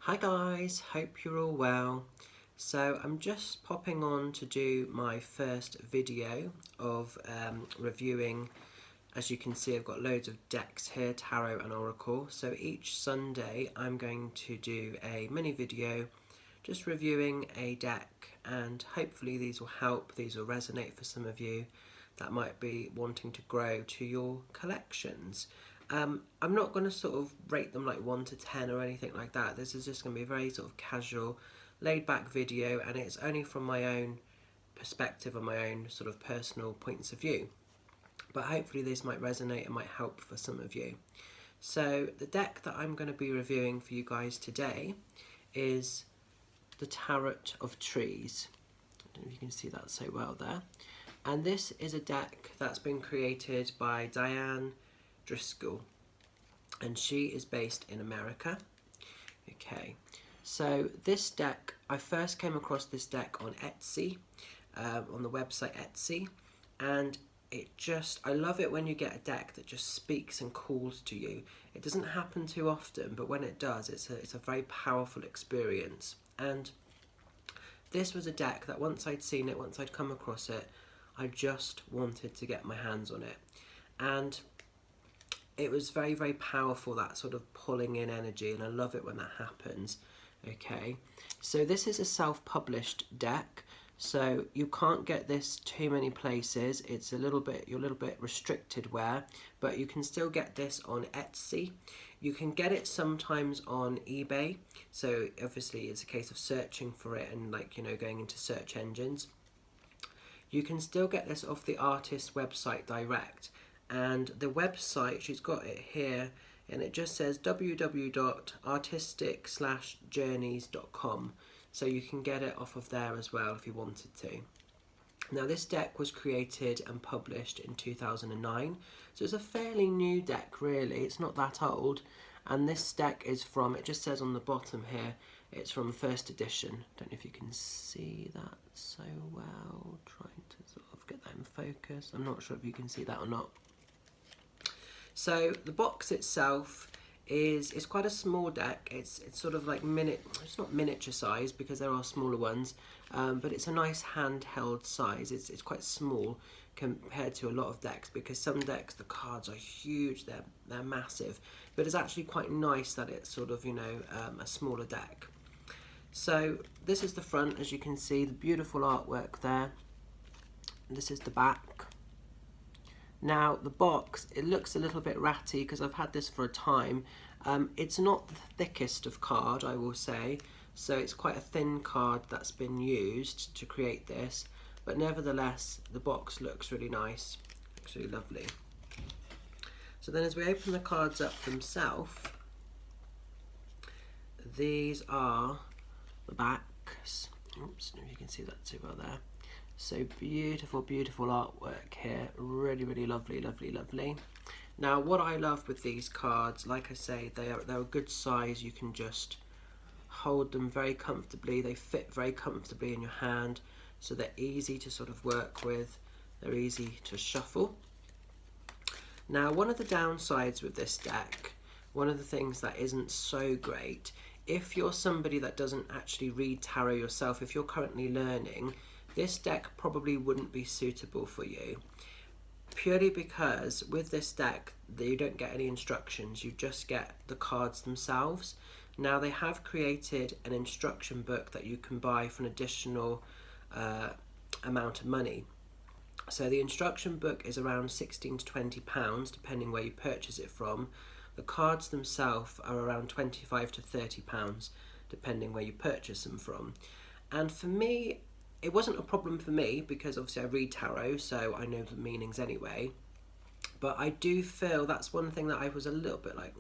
Hi guys, hope you're all well. So I'm just popping on to do my first video of reviewing. As you can see, I've got loads of decks here, tarot and oracle. So each Sunday I'm going to do a mini video just reviewing a deck, and hopefully these will help, these will resonate for some of you that might be wanting to grow to your collections. I'm not going to sort of rate them like 1 to 10 or anything like that. This is just going to be a very sort of casual, laid back video, and it's only from my own perspective and my own sort of personal points of view. But hopefully this might resonate and might help for some of you. So the deck that I'm going to be reviewing for you guys today is the Tarot of Trees. I don't know if you can see that so well there. And this is a deck that's been created by Driscoll, and she is based in America. Okay, so this deck, I first came across this deck on Etsy, on the website Etsy, and I love it when you get a deck that just speaks and calls to you. It doesn't happen too often, but when it does, it's a very powerful experience. And this was a deck that once I'd seen it, once I'd come across it, I just wanted to get my hands on it. And it was very, very powerful, that sort of pulling in energy, and I love it when that happens. Okay, so this is a self-published deck, so you can't get this too many places. It's you're a little bit restricted where, but you can still get this on Etsy. You can get it sometimes on eBay, so obviously it's a case of searching for it and going into search engines. You can still get this off the artist's website direct. And the website, she's got it here, and it just says www.artistic/journeys.com. So you can get it off of there as well if you wanted to. Now this deck was created and published in 2009. So it's a fairly new deck really, it's not that old. And this deck is from, it just says on the bottom here, it's from first edition. Don't know if you can see that so well. Trying to sort of get that in focus. I'm not sure if you can see that or not. So the box itself is quite a small deck. It's sort of like it's not miniature size because there are smaller ones, but it's a nice handheld size. It's quite small compared to a lot of decks, because some decks the cards are huge, they're massive, but it's actually quite nice that it's sort of a smaller deck. So this is the front, as you can see, the beautiful artwork there. This is the back. Now the box, it looks a little bit ratty because I've had this for a time. It's not the thickest of card, I will say, so it's quite a thin card that's been used to create this, but nevertheless the box looks really nice, looks really lovely. So then as we open the cards up themselves, these are the backs. Oops, if you can see that too well there. So beautiful, beautiful artwork here. Really, really lovely, lovely, lovely. Now, what I love with these cards, like I say, they're a good size. You can just hold them very comfortably. They fit very comfortably in your hand, so they're easy to sort of work with. They're easy to shuffle. Now, one of the downsides with this deck, one of the things that isn't so great, if you're somebody that doesn't actually read tarot yourself, if you're currently learning, this deck probably wouldn't be suitable for you, purely because with this deck you don't get any instructions, you just get the cards themselves. Now they have created an instruction book that you can buy for an additional amount of money. So the instruction book is around £16 to £20 depending where you purchase it from. The cards themselves are around £25 to £30 depending where you purchase them from. And for me, it wasn't a problem for me because obviously I read tarot, so I know the meanings anyway. But I do feel that's one thing that I was a little bit like,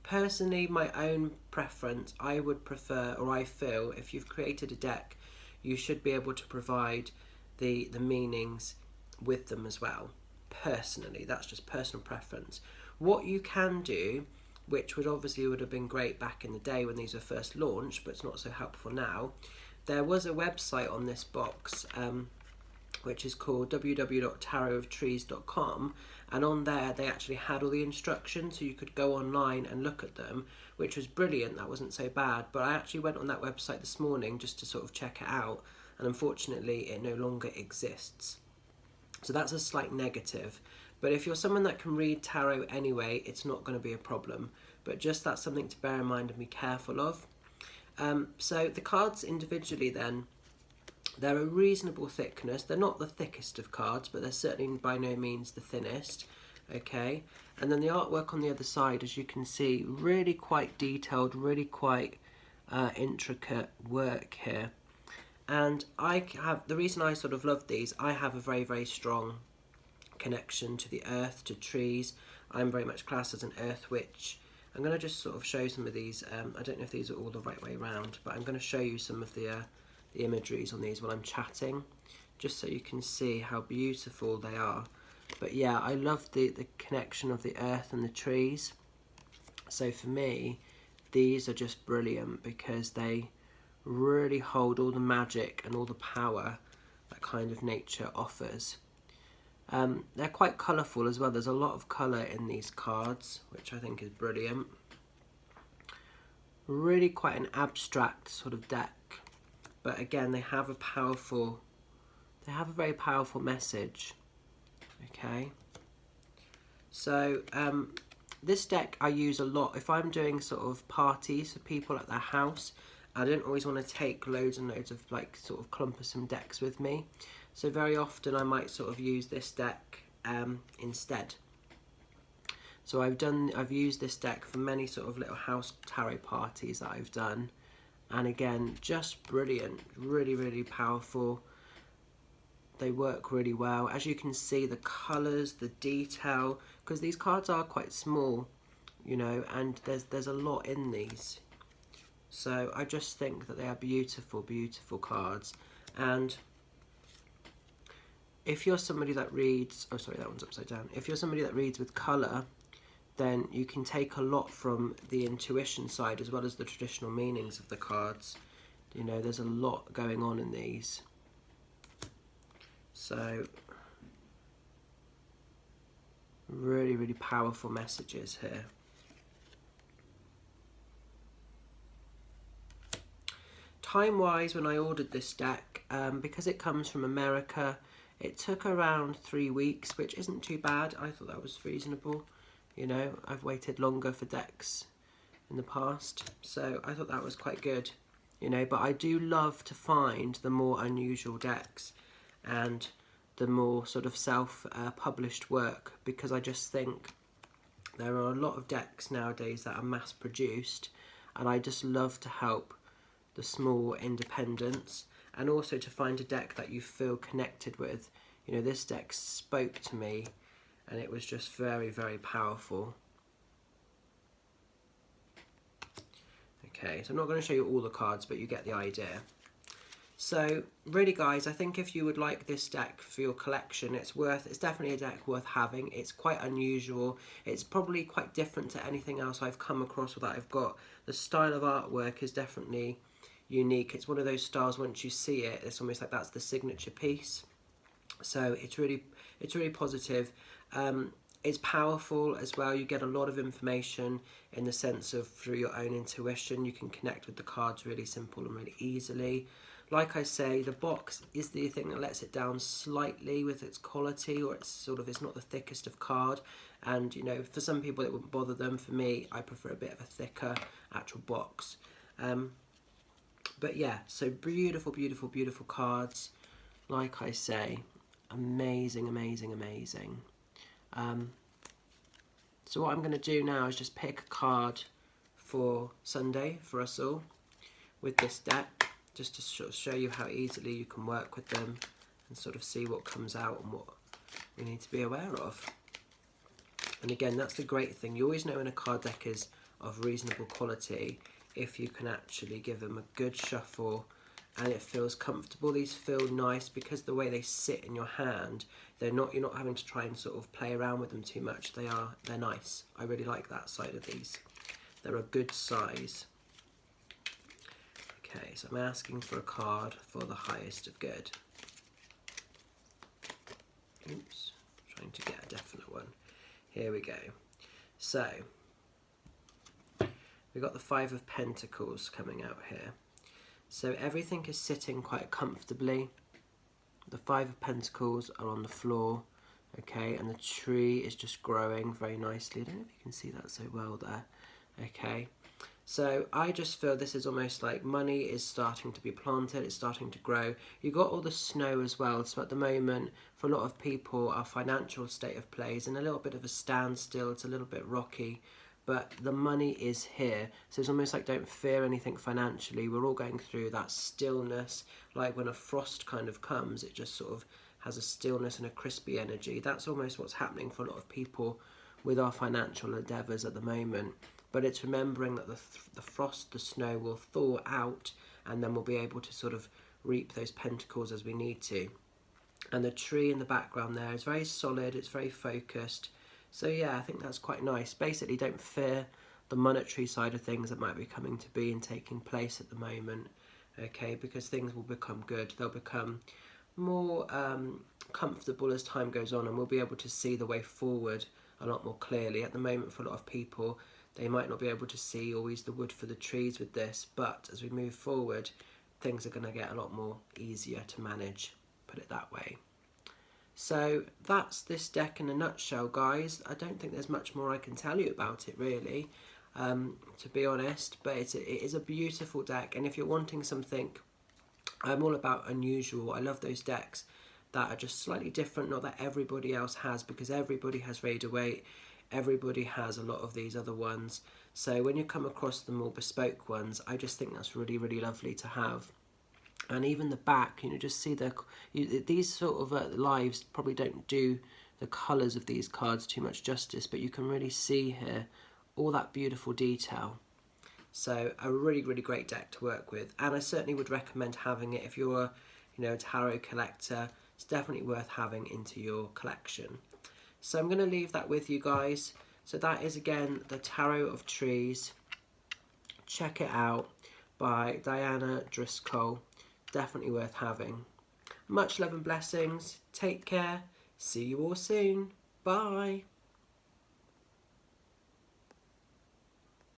Personally, my own preference, I would prefer, or I feel, if you've created a deck, you should be able to provide the meanings with them as well. Personally, that's just personal preference. What you can do, which would have been great back in the day when these were first launched, but it's not so helpful now. There was a website on this box which is called www.tarotoftrees.com, and on there they actually had all the instructions, so you could go online and look at them, which was brilliant. That wasn't so bad. But I actually went on that website this morning just to sort of check it out, and unfortunately it no longer exists. So that's a slight negative. But if you're someone that can read tarot anyway, it's not going to be a problem. But just that's something to bear in mind and be careful of. So the cards individually then, they're a reasonable thickness. They're not the thickest of cards, but they're certainly by no means the thinnest. Okay, and then the artwork on the other side, as you can see, really quite detailed, really quite intricate work here. And the reason I sort of love these, I have a very, very strong connection to the earth, to trees. I'm very much classed as an earth witch. I'm going to just sort of show some of these. I don't know if these are all the right way around, but I'm going to show you some of the imageries on these while I'm chatting, just so you can see how beautiful they are. But yeah, I love the connection of the earth and the trees. So for me, these are just brilliant because they really hold all the magic and all the power that kind of nature offers. They're quite colourful as well. There's a lot of colour in these cards, which I think is brilliant. Really quite an abstract sort of deck. But again, they have a very powerful message. Okay. So this deck I use a lot if I'm doing sort of parties for people at their house. I don't always want to take loads and loads of like sort of clumpersome decks with me. So very often I might sort of use this deck instead. So I've used this deck for many sort of little house tarot parties that I've done. And again, just brilliant, really, really powerful. They work really well. As you can see, the colours, the detail, because these cards are quite small, you know, and there's a lot in these. So I just think that they are beautiful, beautiful cards. And if you're somebody that reads, oh sorry, that one's upside down. If you're somebody that reads with colour, then you can take a lot from the intuition side as well as the traditional meanings of the cards. You know, there's a lot going on in these. So, really, really powerful messages here. Time-wise, when I ordered this deck, because it comes from America, it took around 3 weeks, which isn't too bad. I thought that was reasonable. You know, I've waited longer for decks in the past, so I thought that was quite good. You know, but I do love to find the more unusual decks and the more sort of self-published work, because I just think there are a lot of decks nowadays that are mass-produced, and I just love to help the small independents, and also to find a deck that you feel connected with. You know, this deck spoke to me, and it was just very, very powerful. Okay, so I'm not going to show you all the cards, but you get the idea. So really guys, I think if you would like this deck for your collection, it's definitely a deck worth having. It's quite unusual. It's probably quite different to anything else I've come across or that I've got. The style of artwork is definitely unique. It's one of those styles, once you see it, it's almost like that's the signature piece. So it's really positive. It's powerful as well. You get a lot of information in the sense of through your own intuition. You can connect with the cards really simple and really easily. Like I say, the box is the thing that lets it down slightly with its quality, or it's not the thickest of card. And you know, for some people it wouldn't bother them. For me, I prefer a bit of a thicker actual box. But yeah, so beautiful, beautiful, beautiful cards. Like I say, amazing, amazing, amazing. So what I'm going to do now is just pick a card for Sunday for us all with this deck, just to sort of show you how easily you can work with them and sort of see what comes out and what we need to be aware of. And again, that's the great thing. You always know when a card deck is of reasonable quality if you can actually give them a good shuffle and it feels comfortable. These feel nice because the way they sit in your hand, you're not having to try and sort of play around with them too much. They're nice. I really like that side of these. They're a good size. Okay, so I'm asking for a card for the highest of good. Oops, trying to get a definite one. Here we go. So we've got the Five of Pentacles coming out here. So everything is sitting quite comfortably. The Five of Pentacles are on the floor, okay, and the tree is just growing very nicely. I don't know if you can see that so well there, okay. So I just feel this is almost like money is starting to be planted, it's starting to grow. You've got all the snow as well, so at the moment, for a lot of people, our financial state of play is in a little bit of a standstill, it's a little bit rocky, but the money is here. So it's almost like don't fear anything financially. We're all going through that stillness, like when a frost kind of comes, it just sort of has a stillness and a crispy energy. That's almost what's happening for a lot of people with our financial endeavours at the moment. But it's remembering that the frost, the snow will thaw out, and then we'll be able to sort of reap those pentacles as we need to. And the tree in the background there is very solid, it's very focused. So yeah, I think that's quite nice. Basically, don't fear the monetary side of things that might be coming to be and taking place at the moment, okay, because things will become good. They'll become more comfortable as time goes on, and we'll be able to see the way forward a lot more clearly. At the moment, for a lot of people, they might not be able to see always the wood for the trees with this, but as we move forward, things are going to get a lot more easier to manage, put it that way. So that's this deck in a nutshell, guys. I don't think there's much more I can tell you about it, really, to be honest, but it is a beautiful deck, and if you're wanting something, I'm all about unusual. I love those decks that are just slightly different, not that everybody else has, because everybody has Raider-Waite, everybody has a lot of these other ones. So when you come across the more bespoke ones, I just think that's really, really lovely to have. And even the back, you know, just see these sort of lives probably don't do the colours of these cards too much justice, but you can really see here all that beautiful detail. So a really, really great deck to work with, and I certainly would recommend having it if you're, you know, a tarot collector. It's definitely worth having into your collection. So I'm going to leave that with you guys. So that is again the Tarot of Trees. Check it out, by Diana Driscoll. Definitely worth having. Much love and blessings. Take care. See you all soon. Bye.